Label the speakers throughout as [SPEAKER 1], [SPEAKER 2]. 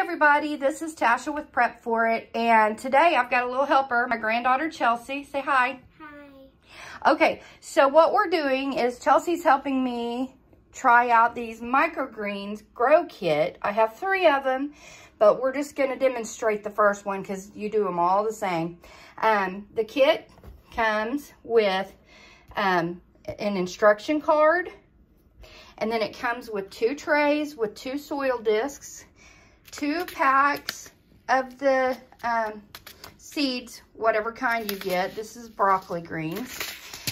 [SPEAKER 1] everybody, this is Tasha with Prep For It, and today I've got a little helper, my granddaughter Chelsea. Say hi. Hi. Okay, so what we're doing is Chelsea's helping me try out these Microgreens grow kit. I have 3 of them, but we're just going to demonstrate the first one because you do them all the same. The kit comes with an instruction card, and then it comes with 2 trays with 2 soil discs, 2 packs of the seeds, whatever kind you get. This is broccoli greens.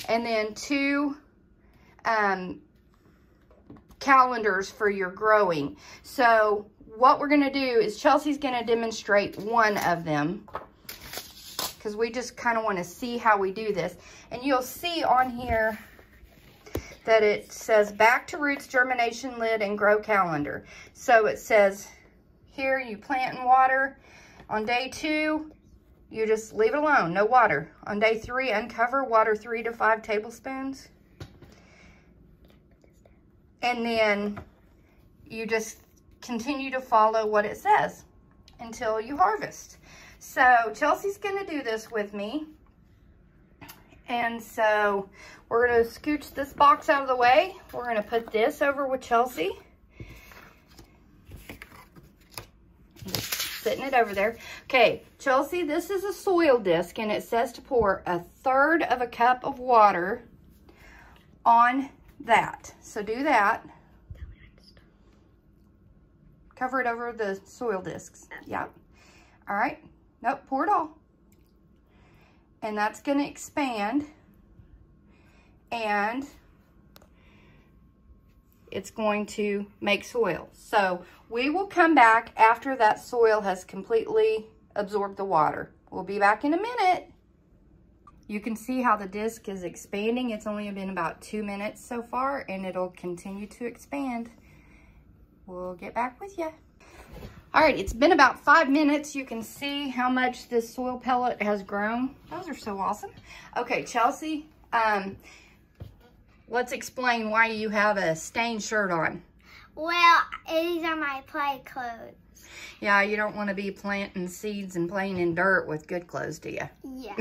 [SPEAKER 1] And then 2 calendars for your growing. So what we're going to do is Chelsea's going to demonstrate one of them because we just kind of want to see how we do this. And you'll see on here that it says back to roots, germination lid, and grow calendar. So it says here you plant and water. On day 2, you just leave it alone, no water. On day 3, uncover, water 3 to 5 tablespoons. And then you just continue to follow what it says until you harvest. So Chelsea's gonna do this with me. And so we're gonna scooch this box out of the way. We're gonna put this over with Chelsea. Just sitting it over there. Okay, Chelsea, this is a soil disc and it says to pour 1/3 of a cup of water on that. So do that. Cover it over the soil discs. Yep. All right. Nope, pour it all. And that's going to expand. And it's going to make soil. So we will come back after that soil has completely absorbed the water. We'll be back in a minute. You can see how the disc is expanding. It's only been about 2 minutes so far, and it'll continue to expand. We'll get back with you. All right, it's been about 5 minutes. You can see how much this soil pellet has grown. Those are so awesome. Okay, Chelsea, let's explain why you have a stained shirt on.
[SPEAKER 2] Well, these are my play clothes.
[SPEAKER 1] Yeah, you don't want to be planting seeds and playing in dirt with good clothes, do you?
[SPEAKER 2] Yeah.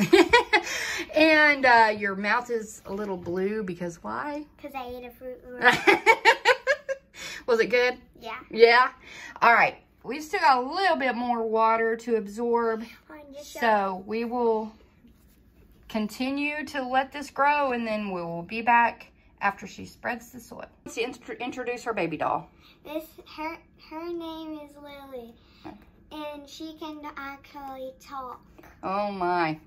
[SPEAKER 1] And your mouth is a little blue because why?
[SPEAKER 2] Because I ate a fruit
[SPEAKER 1] Was it good?
[SPEAKER 2] Yeah.
[SPEAKER 1] Yeah? All right. We've still got a little bit more water to absorb. So we will continue to let this grow, and then we will be back after she spreads the soil. Let's introduce her baby doll.
[SPEAKER 2] Her name is Lily, and she can actually talk.
[SPEAKER 1] Oh my.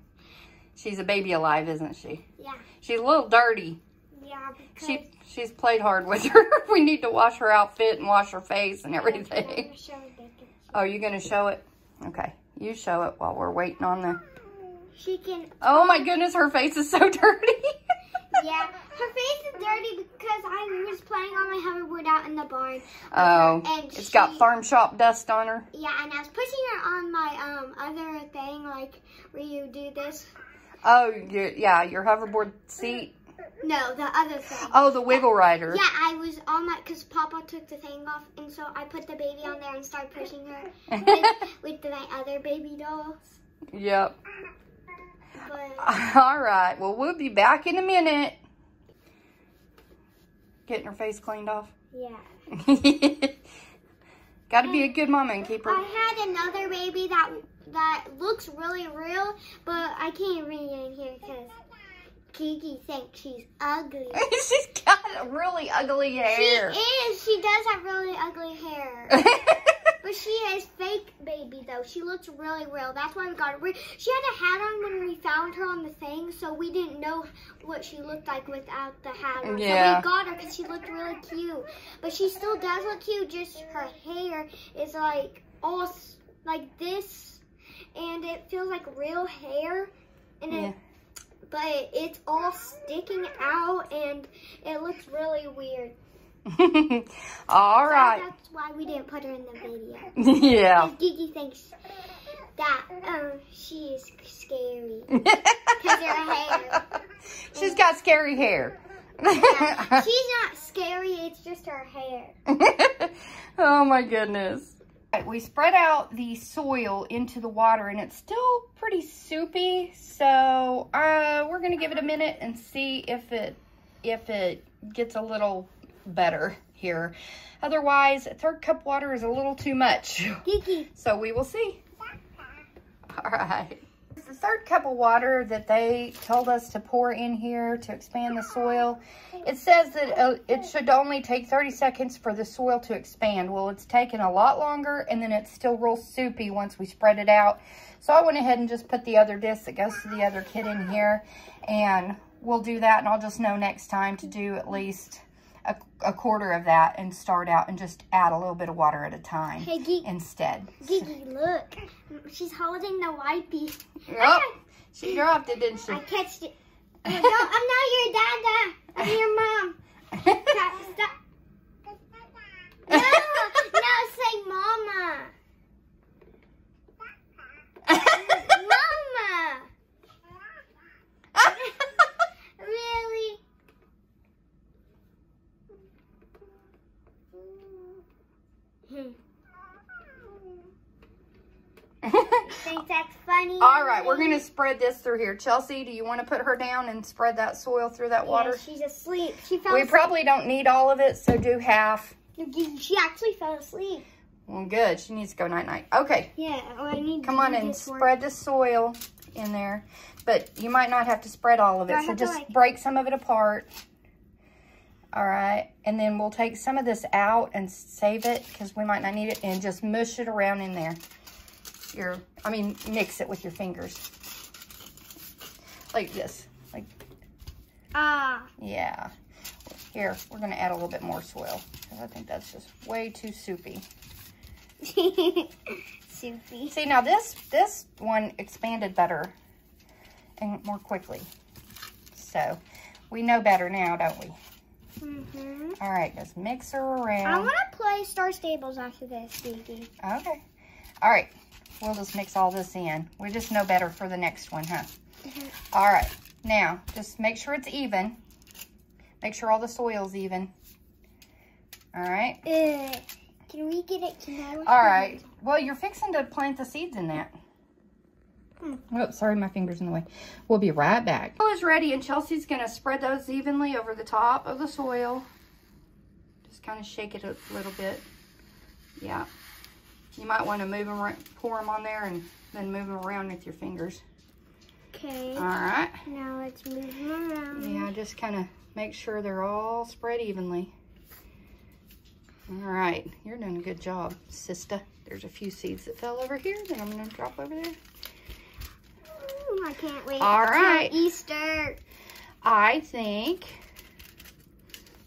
[SPEAKER 1] She's a baby alive, isn't she?
[SPEAKER 2] Yeah.
[SPEAKER 1] She's a little dirty.
[SPEAKER 2] Yeah, because
[SPEAKER 1] she's played hard with her. We need to wash her outfit and wash her face and everything. Oh, you're going to show it? Okay. You show it while we're waiting on the...
[SPEAKER 2] She can...
[SPEAKER 1] Oh my goodness, her face is so dirty.
[SPEAKER 2] Yeah, her face is dirty because I was playing on my hoverboard out in the barn.
[SPEAKER 1] Oh,
[SPEAKER 2] and
[SPEAKER 1] it's got farm shop dust on her?
[SPEAKER 2] Yeah, and I was pushing her on my other thing, like where you do this.
[SPEAKER 1] Oh, yeah, your hoverboard seat?
[SPEAKER 2] No, the other thing.
[SPEAKER 1] Oh, the wiggle rider.
[SPEAKER 2] Yeah, I was on that because Papa took the thing off, and so I put the baby on there and started pushing her with my other baby dolls.
[SPEAKER 1] Yep.
[SPEAKER 2] But,
[SPEAKER 1] all right, well, we'll be back in a minute. Getting her face cleaned off?
[SPEAKER 2] Yeah.
[SPEAKER 1] Got to be a good mama and keep her...
[SPEAKER 2] I had another baby that looks really real, but I can't bring it in here because Kiki thinks she's ugly.
[SPEAKER 1] She's got really ugly hair.
[SPEAKER 2] She is. She does have really ugly hair. But she is fake baby, though. She looks really real. That's why we got her. She had a hat on when we found her on the thing, so we didn't know what she looked like without the hat on.
[SPEAKER 1] Yeah.
[SPEAKER 2] So we got her because she looked really cute. But she still does look cute, just her hair is like all like this, and it feels like real hair. And
[SPEAKER 1] yeah.
[SPEAKER 2] But it's all sticking out, and it looks really weird.
[SPEAKER 1] All right.
[SPEAKER 2] So that's why we didn't put her in the video.
[SPEAKER 1] Yeah.
[SPEAKER 2] Because Gigi thinks that she is scary. Because her hair.
[SPEAKER 1] She's got scary hair.
[SPEAKER 2] Yeah, she's not scary, it's just her hair.
[SPEAKER 1] Oh my goodness. We spread out the soil into the water and it's still pretty soupy. So we're going to give it a minute and see if it gets a little better here. Otherwise, a 1/3 cup water is a little too much. So we will see. All right. The 1/3 cup of water that they told us to pour in here to expand the soil, it says that it should only take 30 seconds for the soil to expand. Well, it's taken a lot longer, and then it's still real soupy once we spread it out. So I went ahead and just put the other disc that goes to the other kit in here, and we'll do that, and I'll just know next time to do at least a 1/4 of that and start out and just add a little bit of water at a time instead.
[SPEAKER 2] Gigi, look. She's holding the wipey.
[SPEAKER 1] Oh, she dropped it, didn't she?
[SPEAKER 2] I catched it. I'm not your dada. I'm your mom. Stop. No, say mama. Mama. Really? Think that's funny?
[SPEAKER 1] All right, we're going to spread this through here. Chelsea, do you want to put her down and spread that soil through that water?
[SPEAKER 2] Yeah, she's asleep. She fell
[SPEAKER 1] asleep.
[SPEAKER 2] asleep.
[SPEAKER 1] Probably don't need all of it, so do half.
[SPEAKER 2] She actually fell asleep.
[SPEAKER 1] Well, good. She needs to go night-night. Okay.
[SPEAKER 2] Yeah, I need
[SPEAKER 1] Come on and spread the soil in there. But you might not have to spread all of it, so just break some of it apart. All right, and then we'll take some of this out and save it because we might not need it, and just mush it around in there. Mix it with your fingers. Like this. Yeah. Here, we're going to add a little bit more soil because I think that's just way too soupy.
[SPEAKER 2] Soupy.
[SPEAKER 1] See, now this one expanded better and more quickly. So, we know better now, don't we?
[SPEAKER 2] Mm-hmm.
[SPEAKER 1] All right, just mix her around.
[SPEAKER 2] I want to play Star Stables after this, Gigi.
[SPEAKER 1] Okay. All right. We'll just mix all this in. We just know better for the next one, huh?
[SPEAKER 2] Mm-hmm.
[SPEAKER 1] All right. Now, just make sure it's even. Make sure all the soil's even. All right.
[SPEAKER 2] Can we get it tomorrow?
[SPEAKER 1] All right. Well, you're fixing to plant the seeds in that. Oh, sorry, my finger's in the way. We'll be right back. Soil is ready, and Chelsea's going to spread those evenly over the top of the soil. Just kind of shake it a little bit. Yeah. You might want to move them, pour them on there, and then move them around with your fingers.
[SPEAKER 2] Okay.
[SPEAKER 1] All right.
[SPEAKER 2] Now let's move them around.
[SPEAKER 1] Yeah, just kind of make sure they're all spread evenly. All right. You're doing a good job, sister. There's a few seeds that fell over here that I'm going to drop over there.
[SPEAKER 2] Ooh, I can't wait.
[SPEAKER 1] All right.
[SPEAKER 2] Easter.
[SPEAKER 1] I think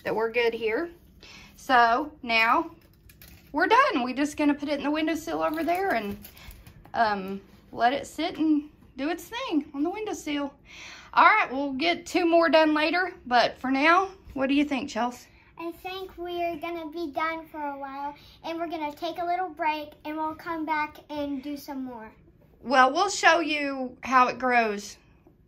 [SPEAKER 1] that we're good here. So now we're done. We're just going to put it in the windowsill over there and let it sit and do its thing on the windowsill. All right, we'll get 2 more done later. But for now, what do you think, Chelsea?
[SPEAKER 2] I think we're going to be done for a while. And we're going to take a little break. And we'll come back and do some more.
[SPEAKER 1] Well, we'll show you how it grows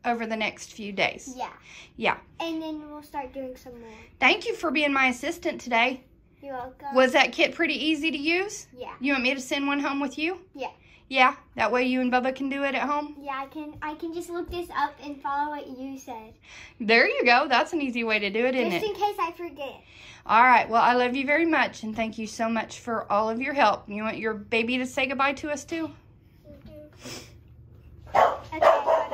[SPEAKER 1] over the next few days.
[SPEAKER 2] Yeah.
[SPEAKER 1] Yeah.
[SPEAKER 2] And then we'll start doing some more.
[SPEAKER 1] Thank you for being my assistant today.
[SPEAKER 2] You're welcome.
[SPEAKER 1] Was that kit pretty easy to use?
[SPEAKER 2] Yeah.
[SPEAKER 1] You want me to send one home with you?
[SPEAKER 2] Yeah.
[SPEAKER 1] Yeah? That way you and Bubba can do it at home?
[SPEAKER 2] Yeah, I can just look this up and follow what you said.
[SPEAKER 1] There you go. That's an easy way to do it, isn't it?
[SPEAKER 2] Just in case I forget.
[SPEAKER 1] All right. Well, I love you very much, and thank you so much for all of your help. You want your baby to say goodbye to us, too?
[SPEAKER 2] Okay.